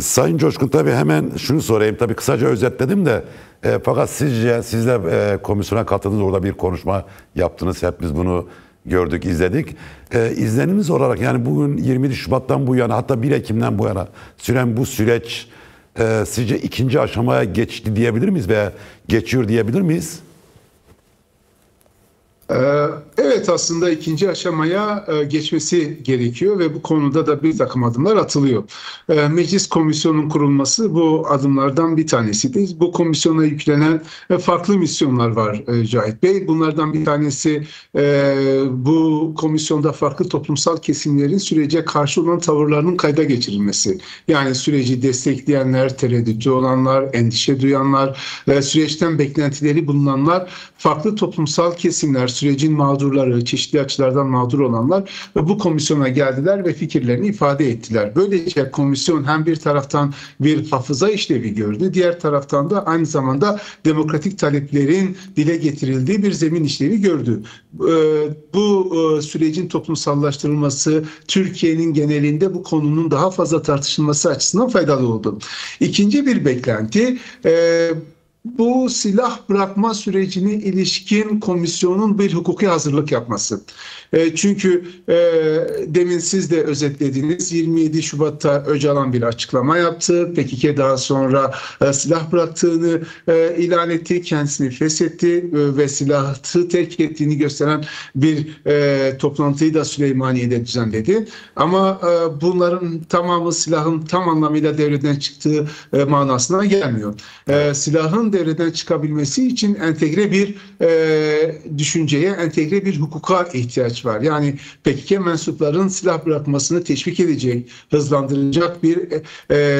Sayın Coşkun, tabii hemen şunu sorayım. Tabii kısaca özetledim de fakat sizce siz de komisyona katıldınız, orada bir konuşma yaptınız. Hep biz bunu gördük, izledik. İzleniminiz olarak yani bugün 27 Şubat'tan bu yana, hatta 1 Ekim'den bu yana süren bu süreç sizce ikinci aşamaya geçti diyebilir miyiz veya geçiyor diyebilir miyiz? Evet, aslında ikinci aşamaya geçmesi gerekiyor ve bu konuda da bir takım adımlar atılıyor. Meclis komisyonunun kurulması bu adımlardan bir tanesidir. Bu komisyona yüklenen farklı misyonlar var Cahit Bey. Bunlardan bir tanesi bu komisyonda farklı toplumsal kesimlerin sürece karşı olan tavırlarının kayda geçirilmesi. Yani süreci destekleyenler, tereddütü olanlar, endişe duyanlar, süreçten beklentileri bulunanlar, farklı toplumsal kesimler, sürecin mağdurları, çeşitli açılardan mağdur olanlar bu komisyona geldiler ve fikirlerini ifade ettiler. Böylece komisyon hem bir taraftan bir hafıza işlevi gördü, diğer taraftan da aynı zamanda demokratik taleplerin dile getirildiği bir zemin işlevi gördü. Bu sürecin toplumsallaştırılması Türkiye'nin genelinde bu konunun daha fazla tartışılması açısından faydalı oldu. İkinci bir beklenti, bu silah bırakma sürecine ilişkin komisyonun bir hukuki hazırlık yapması. Çünkü demin siz de özetlediniz, 27 Şubat'ta Öcalan bir açıklama yaptı. PKK daha sonra silah bıraktığını ilan etti, kendisini feshetti ve silahı terk ettiğini gösteren bir toplantıyı da Süleymaniye'de düzenledi. Ama bunların tamamı silahın tam anlamıyla devreden çıktığı manasına gelmiyor. Silahın devreden çıkabilmesi için entegre bir düşünceye, entegre bir hukuka ihtiyaç var. Yani PKK mensupların silah bırakmasını teşvik edecek, hızlandıracak bir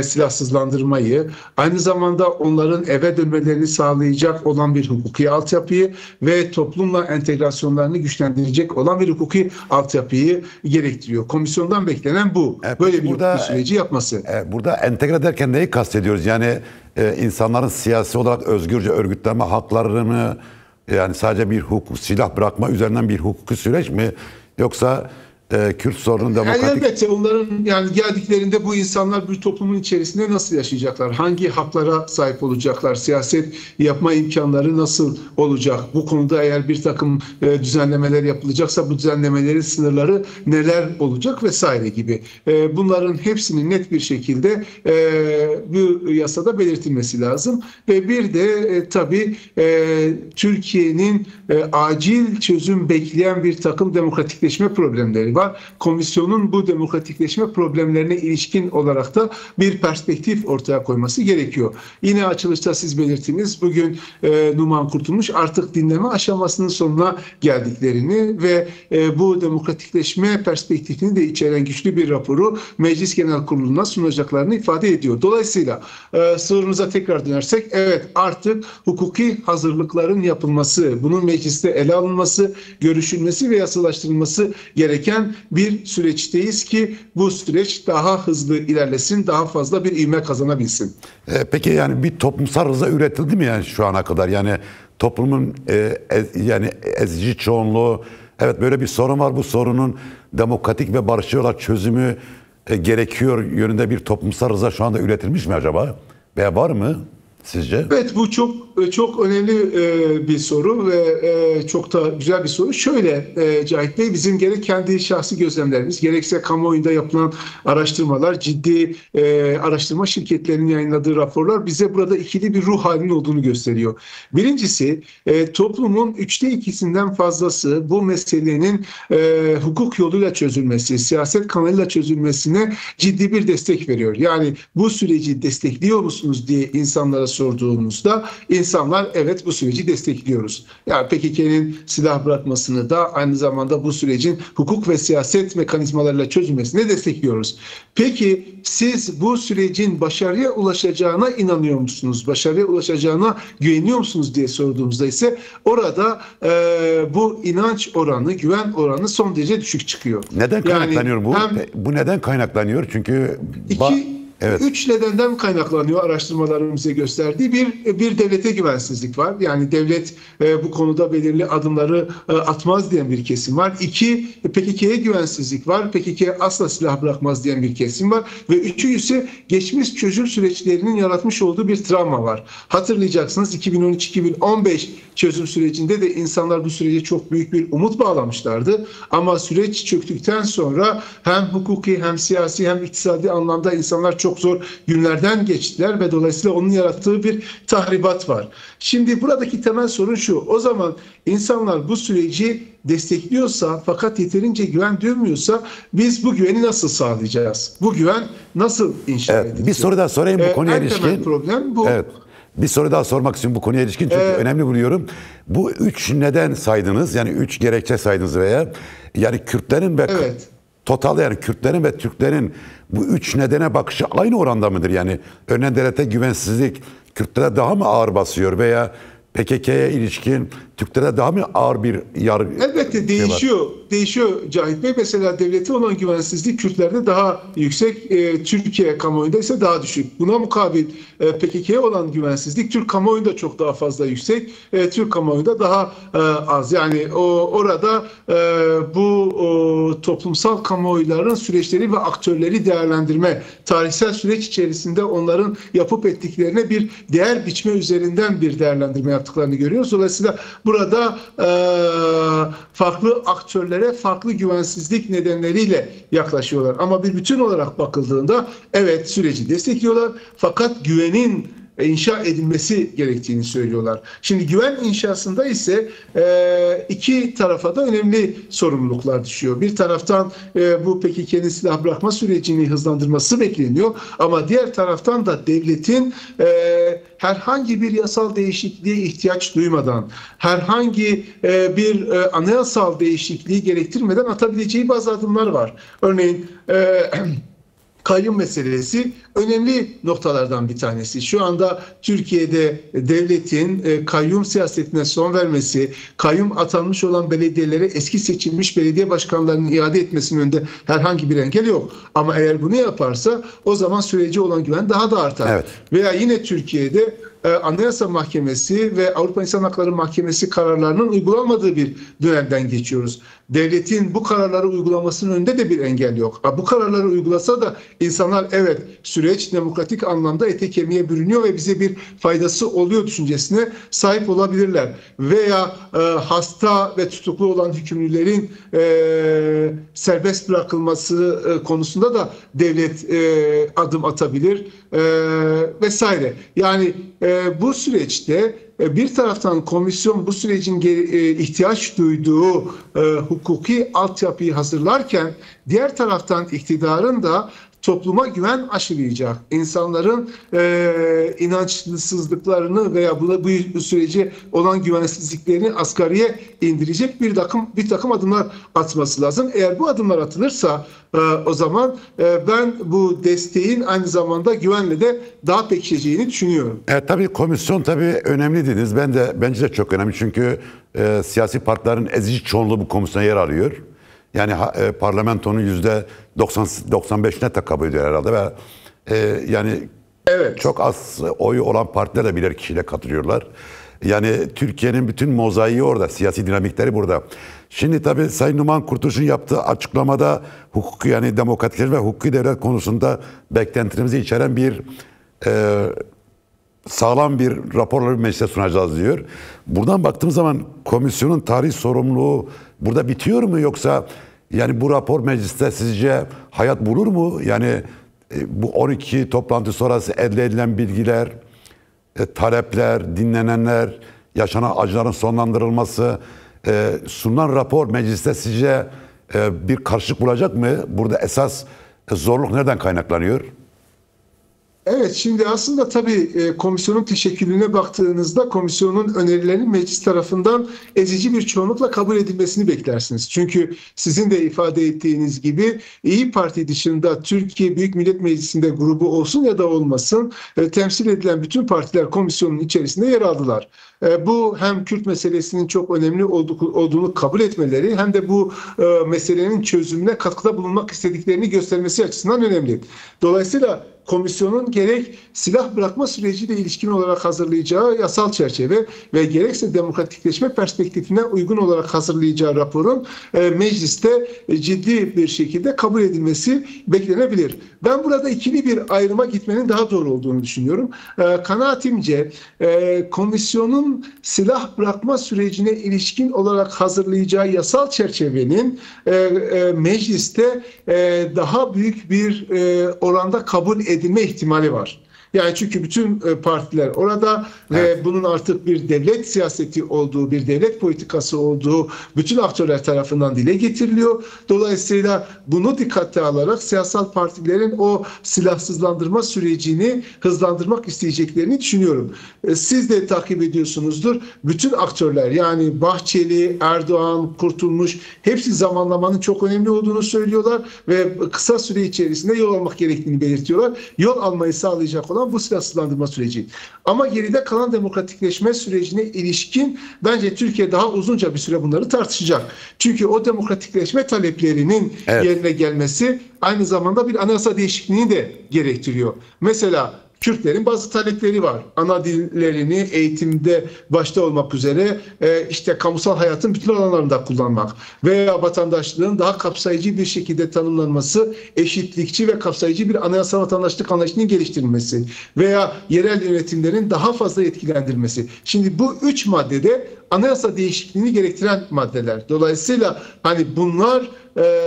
silahsızlandırmayı, aynı zamanda onların eve dönmelerini sağlayacak olan bir hukuki altyapıyı ve toplumla entegrasyonlarını güçlendirecek olan bir hukuki altyapıyı gerektiriyor. Komisyondan beklenen bu. Böyle bir süreci yapması. Burada entegre derken neyi kastediyoruz? Yani insanların siyasi olarak özgürce örgütlenme haklarını, yani sadece bir hukuk, silah bırakma üzerinden bir hukuki süreç mi? Yoksa Kürt sorunun demokratik... Elbette onların yani geldiklerinde bu insanlar bir toplumun içerisinde nasıl yaşayacaklar? Hangi haklara sahip olacaklar? Siyaset yapma imkanları nasıl olacak? Bu konuda eğer bir takım düzenlemeler yapılacaksa bu düzenlemelerin sınırları neler olacak vesaire gibi. Bunların hepsinin net bir şekilde bu yasada belirtilmesi lazım. Ve bir de tabii Türkiye'nin acil çözüm bekleyen bir takım demokratikleşme problemleri var. Komisyonun bu demokratikleşme problemlerine ilişkin olarak da bir perspektif ortaya koyması gerekiyor. Yine açılışta siz belirttiniz, bugün Numan Kurtulmuş artık dinleme aşamasının sonuna geldiklerini ve bu demokratikleşme perspektifini de içeren güçlü bir raporu Meclis Genel Kurulu'na sunacaklarını ifade ediyor. Dolayısıyla sorunuza tekrar dönersek, evet, artık hukuki hazırlıkların yapılması, bunun mecliste ele alınması, görüşülmesi ve yasalaştırılması gereken bir süreçteyiz ki bu süreç daha hızlı ilerlesin, daha fazla bir ivme kazanabilsin. Peki yani bir toplumsal rıza üretildi mi yani şu ana kadar? Yani toplumun yani ezici çoğunluğu, evet böyle bir sorun var, bu sorunun demokratik ve barışçı olarak çözümü gerekiyor yönünde bir toplumsal rıza şu anda üretilmiş mi acaba? Veya var mı sizce? Evet, bu çok önemli bir soru ve çok da güzel bir soru. Şöyle Cahit Bey, bizim gerek kendi şahsi gözlemlerimiz, gerekse kamuoyunda yapılan araştırmalar, ciddi araştırma şirketlerinin yayınladığı raporlar bize burada ikili bir ruh halinin olduğunu gösteriyor. Birincisi, toplumun 2/3'ünden fazlası bu meselenin hukuk yoluyla çözülmesi, siyaset kanalıyla çözülmesine ciddi bir destek veriyor. Yani bu süreci destekliyor musunuz diye insanlara sorduğumuzda insanlar evet bu süreci destekliyoruz. Yani PKK'nın silah bırakmasını da aynı zamanda bu sürecin hukuk ve siyaset mekanizmalarıyla çözülmesini destekliyoruz. Peki siz bu sürecin başarıya ulaşacağına inanıyor musunuz? Başarıya ulaşacağına güveniyor musunuz diye sorduğumuzda ise orada bu inanç oranı, güven oranı son derece düşük çıkıyor. Neden kaynaklanıyor bu? Bu neden kaynaklanıyor? Çünkü Evet. 3 nedenden kaynaklanıyor araştırmalarımıza gösterdiği. Bir devlete güvensizlik var. Yani devlet bu konuda belirli adımları atmaz diyen bir kesim var. 2, PKK'ye güvensizlik var. PKK asla silah bırakmaz diyen bir kesim var. Ve üçüncüsü geçmiş çözüm süreçlerinin yaratmış olduğu bir travma var. Hatırlayacaksınız 2013-2015 çözüm sürecinde de insanlar bu sürece çok büyük bir umut bağlamışlardı. Ama süreç çöktükten sonra hem hukuki hem siyasi hem iktisadi anlamda insanlar çok zor günlerden geçtiler ve dolayısıyla onun yarattığı bir tahribat var. Şimdi buradaki temel sorun şu: o zaman insanlar bu süreci destekliyorsa fakat yeterince güven duymuyorsa biz bu güveni nasıl sağlayacağız? Bu güven nasıl inşa edilecek? Bir soru daha sorayım bu konuya ilişkin. En temel problem bu. Evet. Bir soru daha sormak istiyorum bu konuya ilişkin çünkü önemli buluyorum. Bu 3 neden saydınız, yani 3 gerekçe saydınız veya yani Kürtlerin ve totalde, yani Kürtlerin ve Türklerin bu 3 nedene bakışı aynı oranda mıdır? Yani örneğin devlete güvensizlik Kürtlere daha mı ağır basıyor veya PKK'ya ilişkin Türklere daha mı ağır bir yargı? Elbette değişiyor. Değişiyor Cahit Bey. Mesela devlete olan güvensizlik Kürtlerde daha yüksek, Türkiye kamuoyunda ise daha düşük. Buna mukabil PKK'ya olan güvensizlik Türk kamuoyunda çok daha fazla yüksek, Türk kamuoyunda daha az. Yani orada bu toplumsal kamuoyların süreçleri ve aktörleri değerlendirme, tarihsel süreç içerisinde onların yapıp ettiklerine bir değer biçme üzerinden bir değerlendirme yaptıklarını görüyoruz. Dolayısıyla burada farklı aktörlere farklı güvensizlik nedenleriyle yaklaşıyorlar. Ama bir bütün olarak bakıldığında evet süreci destekliyorlar fakat güvenin inşa edilmesi gerektiğini söylüyorlar. Şimdi güven inşasında ise iki tarafa da önemli sorumluluklar düşüyor. Bir taraftan bu PKK'nın silah bırakma sürecini hızlandırması bekleniyor. Ama diğer taraftan da devletin herhangi bir yasal değişikliğe ihtiyaç duymadan, herhangi bir anayasal değişikliği gerektirmeden atabileceği bazı adımlar var. Örneğin kayyum meselesi önemli noktalardan bir tanesi. Şu anda Türkiye'de devletin kayyum siyasetine son vermesi, kayyum atanmış olan belediyelere eski seçilmiş belediye başkanlarının iade etmesinin önünde herhangi bir engel yok. Ama eğer bunu yaparsa o zaman süreci olan güven daha da artar. Evet. Veya yine Türkiye'de Anayasa Mahkemesi ve Avrupa İnsan Hakları Mahkemesi kararlarının uygulanmadığı bir dönemden geçiyoruz. Devletin bu kararları uygulamasının önünde de bir engel yok. Bu kararları uygulasa da insanlar evet süreç demokratik anlamda ete kemiğe bürünüyor ve bize bir faydası oluyor düşüncesine sahip olabilirler. Veya hasta ve tutuklu olan hükümlülerin serbest bırakılması konusunda da devlet adım atabilir vesaire. Yani bu süreçte bir taraftan komisyon bu sürecin ihtiyaç duyduğu hukuki altyapıyı hazırlarken diğer taraftan iktidarın da topluma güven aşılayacak, insanların inançsızlıklarını veya bu sürece olan güvensizliklerini asgariye indirecek bir takım adımlar atması lazım. Eğer bu adımlar atılırsa o zaman ben bu desteğin aynı zamanda güvenle de daha pekişeceğini düşünüyorum. Tabii komisyon tabii önemli dediniz. Bence de çok önemli çünkü siyasi partilerin ezici çoğunluğu bu komisyona yer alıyor. Yani parlamentonun %90-95'ine tekabül ediyor herhalde ve yani çok az oyu olan partiler de birer kişiyle katılıyorlar. Yani Türkiye'nin bütün mozaiği orada, siyasi dinamikleri burada. Şimdi tabii Sayın Numan Kurtuluş'un yaptığı açıklamada hukuk, yani demokratikleşme ve hukuki devlet konusunda beklentimizi içeren bir sağlam bir raporla meclise sunacağız diyor. Buradan baktığımız zaman komisyonun tarih sorumluluğu burada bitiyor mu, yoksa yani bu rapor mecliste sizce hayat bulur mu? Yani bu 12 toplantı sonrası elde edilen bilgiler, talepler, dinlenenler, yaşanan acıların sonlandırılması, sunulan rapor mecliste sizce bir karşılık bulacak mı? Burada esas zorluk nereden kaynaklanıyor? Evet, şimdi aslında tabii komisyonun teşekkülüne baktığınızda komisyonun önerilerinin meclis tarafından ezici bir çoğunlukla kabul edilmesini beklersiniz. Çünkü sizin de ifade ettiğiniz gibi İYİ Parti dışında Türkiye Büyük Millet Meclisi'nde grubu olsun ya da olmasın temsil edilen bütün partiler komisyonun içerisinde yer aldılar. Bu hem Kürt meselesinin çok önemli olduğunu kabul etmeleri hem de bu meselenin çözümüne katkıda bulunmak istediklerini göstermesi açısından önemli. Dolayısıyla komisyonun gerek silah bırakma süreciyle ilişkin olarak hazırlayacağı yasal çerçeve ve gerekse demokratikleşme perspektifine uygun olarak hazırlayacağı raporun mecliste ciddi bir şekilde kabul edilmesi beklenebilir. Ben burada ikili bir ayrıma gitmenin daha doğru olduğunu düşünüyorum. Kanaatimce komisyonun silah bırakma sürecine ilişkin olarak hazırlayacağı yasal çerçevenin mecliste daha büyük bir oranda kabul edilme ihtimali var. Yani çünkü bütün partiler orada ve bunun artık bir devlet siyaseti olduğu, bir devlet politikası olduğu bütün aktörler tarafından dile getiriliyor. Dolayısıyla bunu dikkate alarak siyasal partilerin o silahsızlandırma sürecini hızlandırmak isteyeceklerini düşünüyorum. Siz de takip ediyorsunuzdur. Bütün aktörler yani Bahçeli, Erdoğan, Kurtulmuş hepsi zamanlamanın çok önemli olduğunu söylüyorlar ve kısa süre içerisinde yol almak gerektiğini belirtiyorlar. Yol almayı sağlayacak olan bu silahsızlandırma süreci. Ama geride kalan demokratikleşme sürecine ilişkin bence Türkiye daha uzunca bir süre bunları tartışacak. Çünkü o demokratikleşme taleplerinin yerine gelmesi aynı zamanda bir anayasa değişikliğini de gerektiriyor. Mesela Kürtlerin bazı talepleri var. Ana dillerini eğitimde başta olmak üzere işte kamusal hayatın bütün alanlarında kullanmak veya vatandaşlığın daha kapsayıcı bir şekilde tanımlanması, eşitlikçi ve kapsayıcı bir anayasal vatandaşlık anlayışının geliştirilmesi veya yerel yönetimlerin daha fazla etkilendirilmesi. Şimdi bu 3 maddede anayasa değişikliğini gerektiren maddeler. Dolayısıyla hani bunlar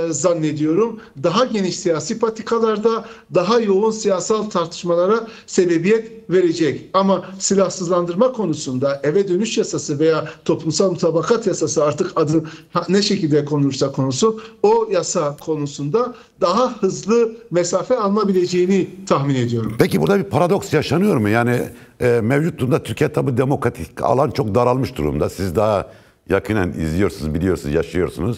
zannediyorum daha geniş siyasi patikalarda daha yoğun siyasal tartışmalara sebebiyet verecek. Ama silahsızlandırma konusunda eve dönüş yasası veya toplumsal mutabakat yasası artık adı ne şekilde konulursa konulsun o yasa konusunda daha hızlı mesafe alınabileceğini tahmin ediyorum. Peki burada bir paradoks yaşanıyor mu? Yani mevcut durumda Türkiye tabii demokratik alan çok daralmış durumda. Siz daha yakinen izliyorsunuz, biliyorsunuz, yaşıyorsunuz.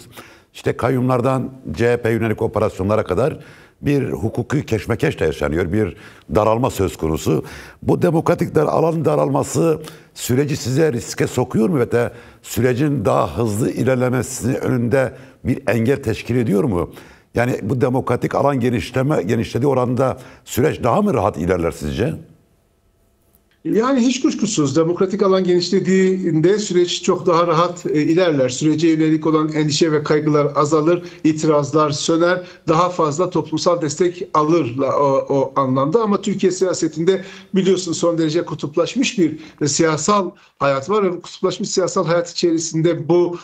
İşte kayyumlardan CHP yönelik operasyonlara kadar bir hukuki keşmekeş de yaşanıyor. Bir daralma söz konusu. Bu demokratik alanın daralması süreci size riske sokuyor mu? Ve de sürecin daha hızlı ilerlemesinin önünde bir engel teşkil ediyor mu? Yani bu demokratik alan genişlediği oranda süreç daha mı rahat ilerler sizce? Yani hiç kuşkusuz demokratik alan genişlediğinde süreç çok daha rahat ilerler. Sürece yönelik olan endişe ve kaygılar azalır, itirazlar söner, daha fazla toplumsal destek alır o anlamda. Ama Türkiye siyasetinde biliyorsunuz son derece kutuplaşmış bir siyasal hayat var ve kutuplaşmış siyasal hayat içerisinde bu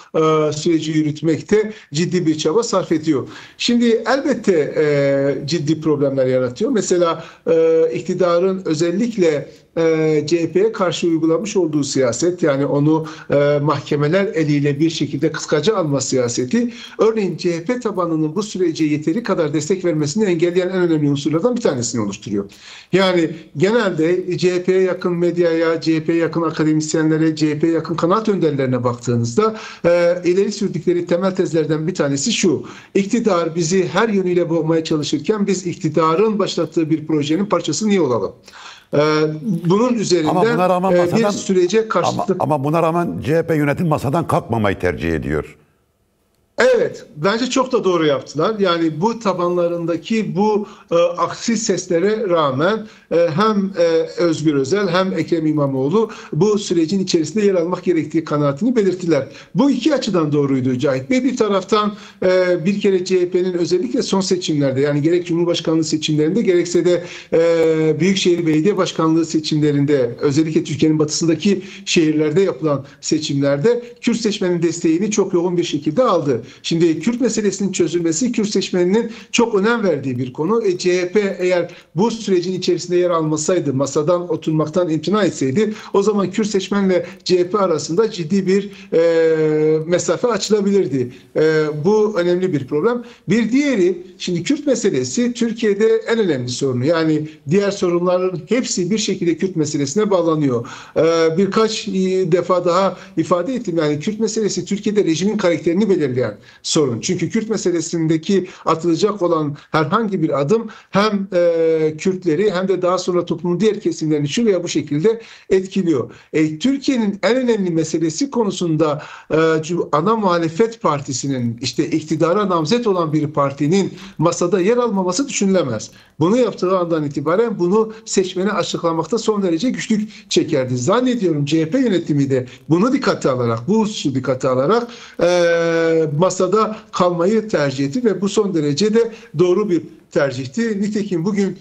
süreci yürütmekte ciddi bir çaba sarf ediyor. Şimdi elbette ciddi problemler yaratıyor. Mesela iktidarın özellikle CHP'ye karşı uygulamış olduğu siyaset yani onu mahkemeler eliyle bir şekilde kıskaca alma siyaseti örneğin CHP tabanının bu sürece yeteri kadar destek vermesini engelleyen en önemli unsurlardan bir tanesini oluşturuyor. Yani genelde CHP'ye yakın medyaya, CHP'ye yakın akademisyenlere, CHP'ye yakın kanaat önderlerine baktığınızda ileri sürdükleri temel tezlerden bir tanesi şu: İktidar bizi her yönüyle boğmaya çalışırken biz iktidarın başlattığı bir projenin parçası niye olalım? Bunun üzerinden bir sürece karşılıklı... Ama buna rağmen CHP yönetim masadan kalkmamayı tercih ediyor. Evet, bence çok da doğru yaptılar. Yani bu tabanlarındaki bu aksi seslere rağmen hem Özgür Özel hem Ekrem İmamoğlu bu sürecin içerisinde yer almak gerektiği kanaatini belirttiler. Bu iki açıdan doğruydu Cahit Bey. Bir taraftan bir kere CHP'nin özellikle son seçimlerde yani gerek Cumhurbaşkanlığı seçimlerinde gerekse de Büyükşehir Belediye Başkanlığı seçimlerinde özellikle Türkiye'nin batısındaki şehirlerde yapılan seçimlerde Kürt seçmenin desteğini çok yoğun bir şekilde aldı. Şimdi Kürt meselesinin çözülmesi Kürt seçmeninin çok önem verdiği bir konu. CHP eğer bu sürecin içerisinde yer almasaydı, masadan oturmaktan imtina etseydi o zaman Kürt seçmenle CHP arasında ciddi bir mesafe açılabilirdi. Bu önemli bir problem. Bir diğeri şimdi Kürt meselesi Türkiye'de en önemli sorunu. Yani diğer sorunların hepsi bir şekilde Kürt meselesine bağlanıyor. Birkaç defa daha ifade ettim. Yani Kürt meselesi Türkiye'de rejimin karakterini belirleyen gereken sorun. Çünkü Kürt meselesindeki atılacak olan herhangi bir adım hem Kürtleri hem de daha sonra toplumun diğer kesimlerini şu veya bu şekilde etkiliyor. Türkiye'nin en önemli meselesi konusunda ana muhalefet partisinin, işte iktidara namzet olan bir partinin masada yer almaması düşünülemez. Bunu yaptığı andan itibaren bunu seçmene açıklamakta son derece güçlük çekerdi. Zannediyorum CHP yönetimi de bunu dikkate alarak, bu hususu dikkate alarak masada kalmayı tercih etti ve bu son derece de doğru bir tercihti. Nitekim bugün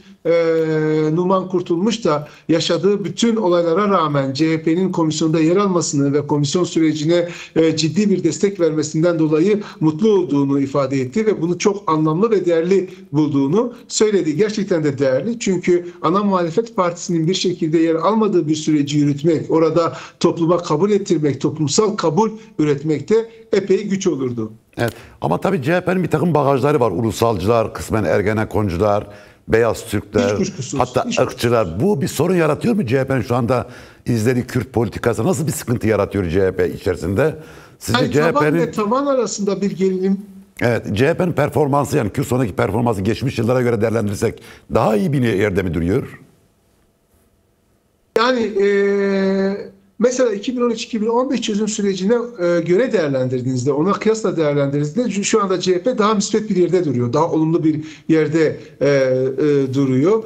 Numan Kurtulmuş da yaşadığı bütün olaylara rağmen CHP'nin komisyonda yer almasını ve komisyon sürecine ciddi bir destek vermesinden dolayı mutlu olduğunu ifade etti ve bunu çok anlamlı ve değerli bulduğunu söyledi. Gerçekten de değerli, çünkü ana muhalefet partisinin bir şekilde yer almadığı bir süreci yürütmek, orada topluma kabul ettirmek, toplumsal kabul üretmekte epey güç olurdu. Evet. Ama tabii CHP'nin bir takım bagajları var. Ulusalcılar, kısmen Ergenekoncular, Beyaz Türkler, hatta ırkçılar. Bu bir sorun yaratıyor mu CHP'nin şu anda izlediği Kürt politikası? Nasıl bir sıkıntı yaratıyor CHP içerisinde? Sizce taban ve taban arasında bir gerilim. Evet, CHP'nin performansı, yani Kürt sonraki performansı geçmiş yıllara göre değerlendirirsek daha iyi bir yerde mi duruyor? Yani mesela 2013-2015 çözüm sürecine göre değerlendirdiğinizde, ona kıyasla değerlendirdiğinizde şu anda CHP daha müspet bir yerde duruyor. Daha olumlu bir yerde duruyor.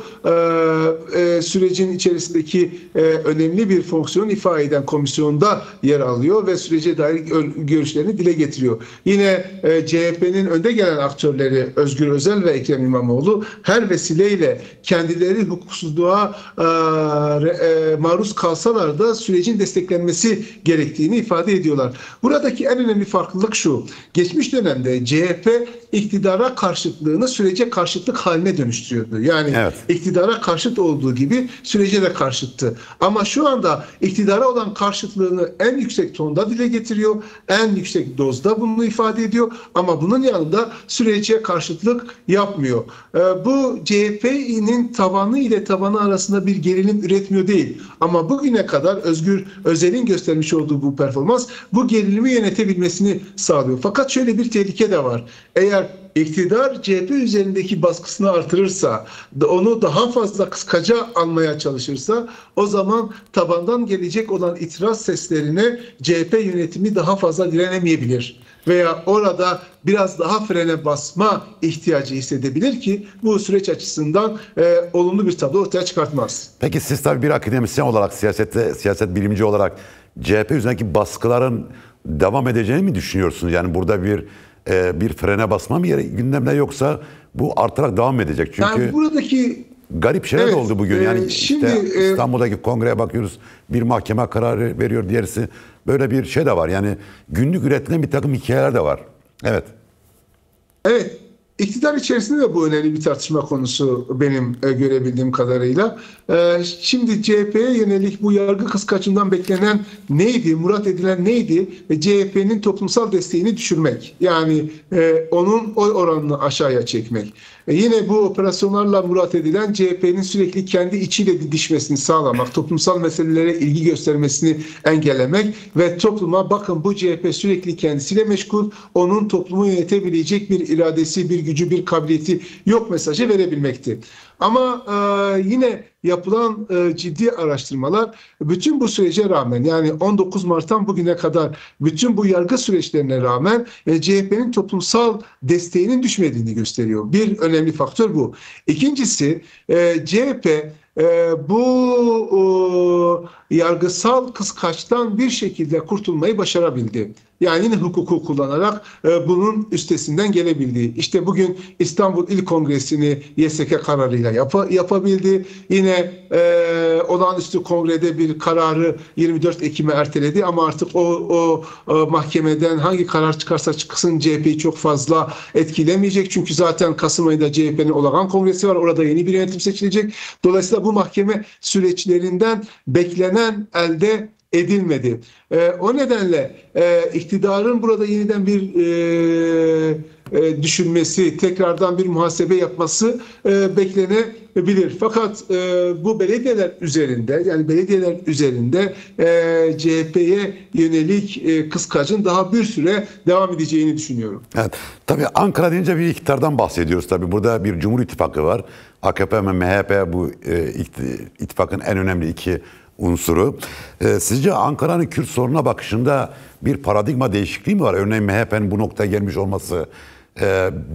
Sürecin içerisindeki önemli bir fonksiyon ifade eden komisyonda yer alıyor ve sürece dair görüşlerini dile getiriyor. Yine CHP'nin önde gelen aktörleri Özgür Özel ve Ekrem İmamoğlu her vesileyle kendileri hukuksuzluğa maruz kalsalar da sürecin desteklenmesi gerektiğini ifade ediyorlar. Buradaki en önemli farklılık şu: geçmiş dönemde CHP iktidara karşıtlığını sürece karşıtlık haline dönüştürüyordu. Yani evet, iktidara karşıt olduğu gibi sürece de karşıttı. Ama şu anda iktidara olan karşıtlığını en yüksek tonda dile getiriyor, en yüksek dozda bunu ifade ediyor ama bunun yanında sürece karşıtlık yapmıyor. Bu CHP'nin tabanı ile tabanı arasında bir gerilim üretmiyor değil. Ama bugüne kadar Özgür Özel'in göstermiş olduğu bu performans bu gerilimi yönetebilmesini sağlıyor. Fakat şöyle bir tehlike de var. Eğer iktidar CHP üzerindeki baskısını artırırsa, onu daha fazla kıskaca almaya çalışırsa, o zaman tabandan gelecek olan itiraz seslerine CHP yönetimi daha fazla direnemeyebilir. Veya orada biraz daha frene basma ihtiyacı hissedebilir ki bu süreç açısından olumlu bir tablo ortaya çıkartmaz. Peki siz tabii bir akademisyen olarak, siyaset bilimci olarak CHP üzerindeki baskıların devam edeceğini mi düşünüyorsunuz? Yani burada bir frene basma mı gündemde, yoksa bu artarak devam edecek? Çünkü yani buradaki garip şeyler de oldu bugün. Yani şimdi işte İstanbul'daki kongreye bakıyoruz, bir mahkeme kararı veriyor, diğerisi. Böyle bir şey de var. Yani günlük üretilen bir takım hikayeler de var. Evet. Evet. İktidar içerisinde de bu önemli bir tartışma konusu benim görebildiğim kadarıyla. Şimdi CHP'ye yönelik bu yargı kıskaçından beklenen neydi, murat edilen neydi? CHP'nin toplumsal desteğini düşürmek. Yani onun oy oranını aşağıya çekmek. Yine bu operasyonlarla murat edilen CHP'nin sürekli kendi içiyle didişmesini sağlamak, toplumsal meselelere ilgi göstermesini engellemek ve topluma bakın bu CHP sürekli kendisiyle meşgul, onun toplumu yönetebilecek bir iradesi, bir gücü, bir kabiliyeti yok mesajı verebilmekti. Ama yine yapılan ciddi araştırmalar bütün bu sürece rağmen, yani 19 Mart'tan bugüne kadar bütün bu yargı süreçlerine rağmen CHP'nin toplumsal desteğinin düşmediğini gösteriyor. Bir önemli faktör bu. İkincisi, CHP bu yargısal kıskaçtan bir şekilde kurtulmayı başarabildi. Yani yine hukuku kullanarak bunun üstesinden gelebildi. İşte bugün İstanbul İl Kongresi'ni YSK kararıyla yapabildi. Yine olağanüstü kongrede bir kararı 24 Ekim'e erteledi ama artık o mahkemeden hangi karar çıkarsa çıksın CHP'yi çok fazla etkilemeyecek. Çünkü zaten Kasım ayında CHP'nin olağan kongresi var. Orada yeni bir yönetim seçilecek. Dolayısıyla bu mahkeme süreçlerinden beklenen elde edilmedi. O nedenle iktidarın burada yeniden bir düşünmesi, tekrardan bir muhasebe yapması bilir. Fakat bu belediyeler üzerinde, yani belediyeler üzerinde CHP'ye yönelik kıskacın daha bir süre devam edeceğini düşünüyorum. Evet. Tabii Ankara deyince bir iktidardan bahsediyoruz tabii. Burada bir Cumhur İttifakı var. AKP ve MHP bu ittifakın en önemli iki unsuru. Sizce Ankara'nın Kürt sorununa bakışında bir paradigma değişikliği mi var? Örneğin MHP'nin bu noktaya gelmiş olması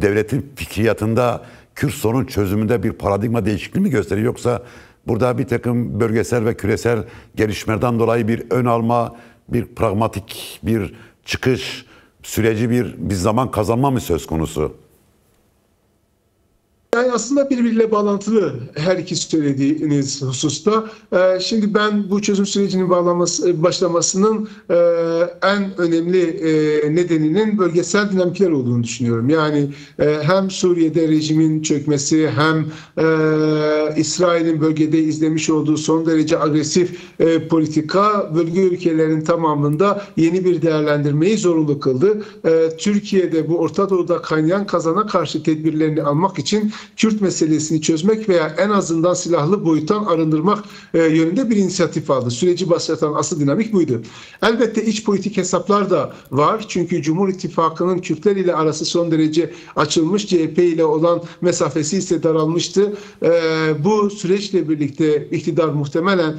devletin fikriyatında Kürt sorun çözümünde bir paradigma değişikliği mi gösteriyor? Yoksa burada bir takım bölgesel ve küresel gelişmelerden dolayı bir ön alma, bir pragmatik bir çıkış süreci, bir zaman kazanma mı söz konusu? Yani aslında birbiriyle bağlantılı her iki söylediğiniz hususta. Şimdi ben bu çözüm sürecinin başlamasının en önemli nedeninin bölgesel dinamikler olduğunu düşünüyorum. Yani hem Suriye'de rejimin çökmesi hem İsrail'in bölgede izlemiş olduğu son derece agresif politika bölge ülkelerinin tamamında yeni bir değerlendirmeyi zorunlu kıldı. Türkiye'de bu Orta Doğu'da kaynayan kazana karşı tedbirlerini almak için Kürt meselesini çözmek veya en azından silahlı boyuttan arındırmak yönünde bir inisiyatif aldı. Süreci başlatan asıl dinamik buydu. Elbette iç politik hesaplar da var. Çünkü Cumhur İttifakı'nın Kürtler ile arası son derece açılmış, CHP ile olan mesafesi ise daralmıştı. Bu süreçle birlikte iktidar muhtemelen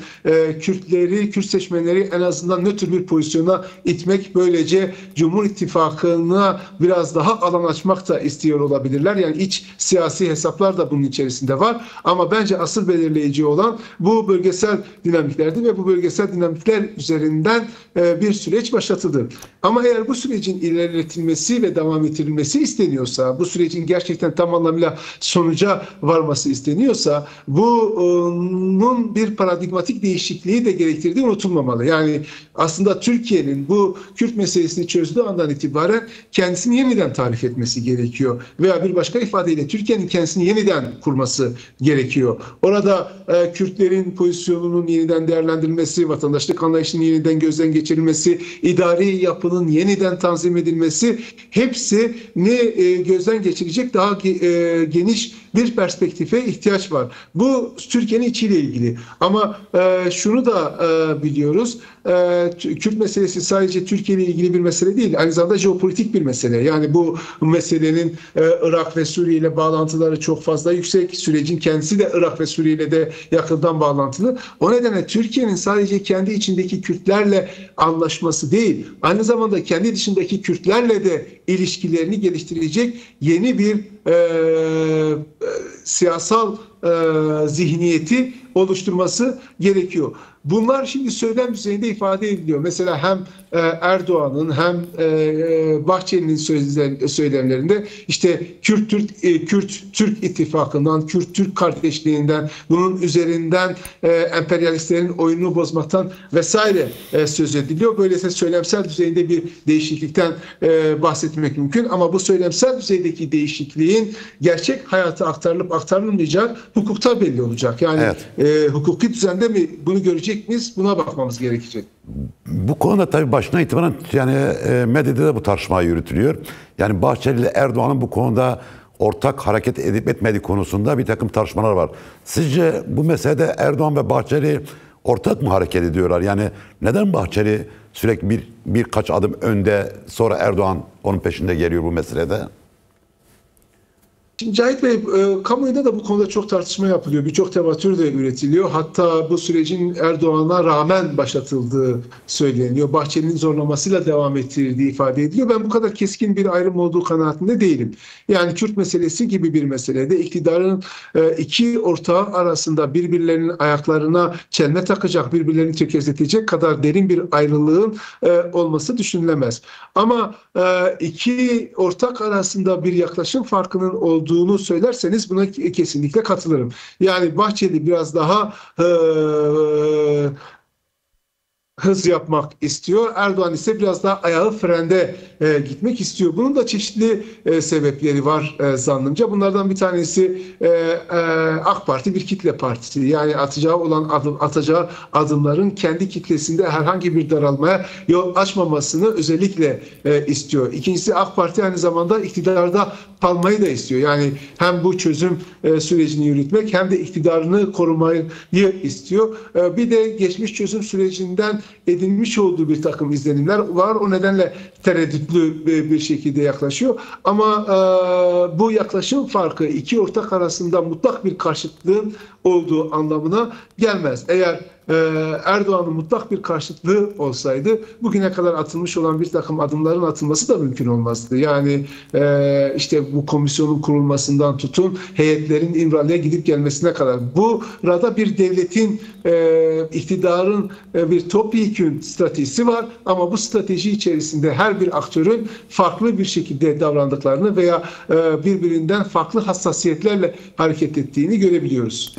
Kürt seçmenleri en azından nötr bir pozisyona itmek, böylece Cumhur İttifakı'na biraz daha alan açmak da istiyor olabilirler. Yani iç siyasi hesaplar da bunun içerisinde var. Ama bence asıl belirleyici olan bu bölgesel dinamiklerdi ve bu bölgesel dinamikler üzerinden bir süreç başlatıldı. Ama eğer bu sürecin ilerletilmesi ve devam ettirilmesi isteniyorsa, bu sürecin gerçekten tam anlamıyla sonuca varması isteniyorsa, bunun bir paradigmatik değişikliği de gerektirdiği unutulmamalı. Yani aslında Türkiye'nin bu Kürt meselesini çözdüğü andan itibaren kendisini yeniden tarif etmesi gerekiyor. Veya bir başka ifadeyle Türkiye'nin kendisini yeniden kurması gerekiyor. Orada Kürtlerin pozisyonunun yeniden değerlendirilmesi, vatandaşlık anlayışının yeniden gözden geçirilmesi, idari yapının yeniden tanzim edilmesi, hepsini gözden geçirecek daha geniş bir perspektife ihtiyaç var. Bu Türkiye'nin içiyle ilgili. Ama şunu da biliyoruz. Kürt meselesi sadece Türkiye ile ilgili bir mesele değil. Aynı zamanda jeopolitik bir mesele. Yani bu meselenin Irak ve Suriye ile bağlantıları çok fazla yüksek. Sürecin kendisi de Irak ve Suriye ile de yakından bağlantılı. O nedenle Türkiye'nin sadece kendi içindeki Kürtlerle anlaşması değil, aynı zamanda kendi dışındaki Kürtlerle de ilişkilerini geliştirecek yeni bir siyasal zihniyeti oluşturması gerekiyor. Bunlar şimdi söylem düzeyinde ifade ediliyor. Mesela hem Erdoğan'ın hem Bahçeli'nin söylemlerinde işte Kürt-Türk ittifakından, Kürt-Türk kardeşliğinden, bunun üzerinden emperyalistlerin oyununu bozmaktan vesaire söz ediliyor. Böylece söylemsel düzeyinde bir değişiklikten bahsetmek mümkün. Ama bu söylemsel düzeydeki değişikliğin gerçek hayata aktarılıp aktarılmayacağı hukukta belli olacak. Yani evet, hukuki düzende mi bunu görecek miyiz? Buna bakmamız gerekecek. Bu konuda tabii başına itibaren yani medyada da bu tartışma yürütülüyor. Yani Bahçeli ile Erdoğan'ın bu konuda ortak hareket edip etmediği konusunda bir takım tartışmalar var. Sizce bu meselede Erdoğan ve Bahçeli ortak mı hareket ediyorlar? Yani neden Bahçeli sürekli birkaç adım önde, sonra Erdoğan onun peşinde geliyor bu meselede? Şimdi Cahit Bey, kamuoyunda da bu konuda çok tartışma yapılıyor. Birçok tevatür de üretiliyor. Hatta bu sürecin Erdoğan'a rağmen başlatıldığı söyleniyor. Bahçeli'nin zorlamasıyla devam ettirildiği ifade ediliyor. Ben bu kadar keskin bir ayrım olduğu kanaatinde değilim. Yani Kürt meselesi gibi bir meselede iktidarın iki ortağı arasında birbirlerinin ayaklarına çelme takacak, birbirlerini tökezletecek kadar derin bir ayrılığın olması düşünülemez. Ama iki ortak arasında bir yaklaşım farkının olduğunu söylerseniz buna kesinlikle katılırım. Yani Bahçeli biraz daha hız yapmak istiyor. Erdoğan ise biraz daha ayağı frende gitmek istiyor. Bunun da çeşitli sebepleri var zannımca. Bunlardan bir tanesi AK Parti bir kitle partisi. Yani atacağı adımların kendi kitlesinde herhangi bir daralmaya yol açmamasını özellikle istiyor. İkincisi, AK Parti aynı zamanda iktidarda kalmayı da istiyor. Yani hem bu çözüm sürecini yürütmek hem de iktidarını korumayı istiyor. Bir de geçmiş çözüm sürecinden edinmiş olduğu bir takım izlenimler var. O nedenle tereddütlü bir şekilde yaklaşıyor. Ama bu yaklaşım farkı iki ortak arasında mutlak bir karşıtlığın olduğu anlamına gelmez. Eğer Erdoğan'ın mutlak bir karşıtlığı olsaydı bugüne kadar atılmış olan bir takım adımların atılması da mümkün olmazdı. Yani işte bu komisyonun kurulmasından tutun heyetlerin İmralı'ya gidip gelmesine kadar. Burada bir devletin, iktidarın bir topyekün stratejisi var ama bu strateji içerisinde her bir aktörün farklı bir şekilde davrandıklarını veya birbirinden farklı hassasiyetlerle hareket ettiğini görebiliyoruz.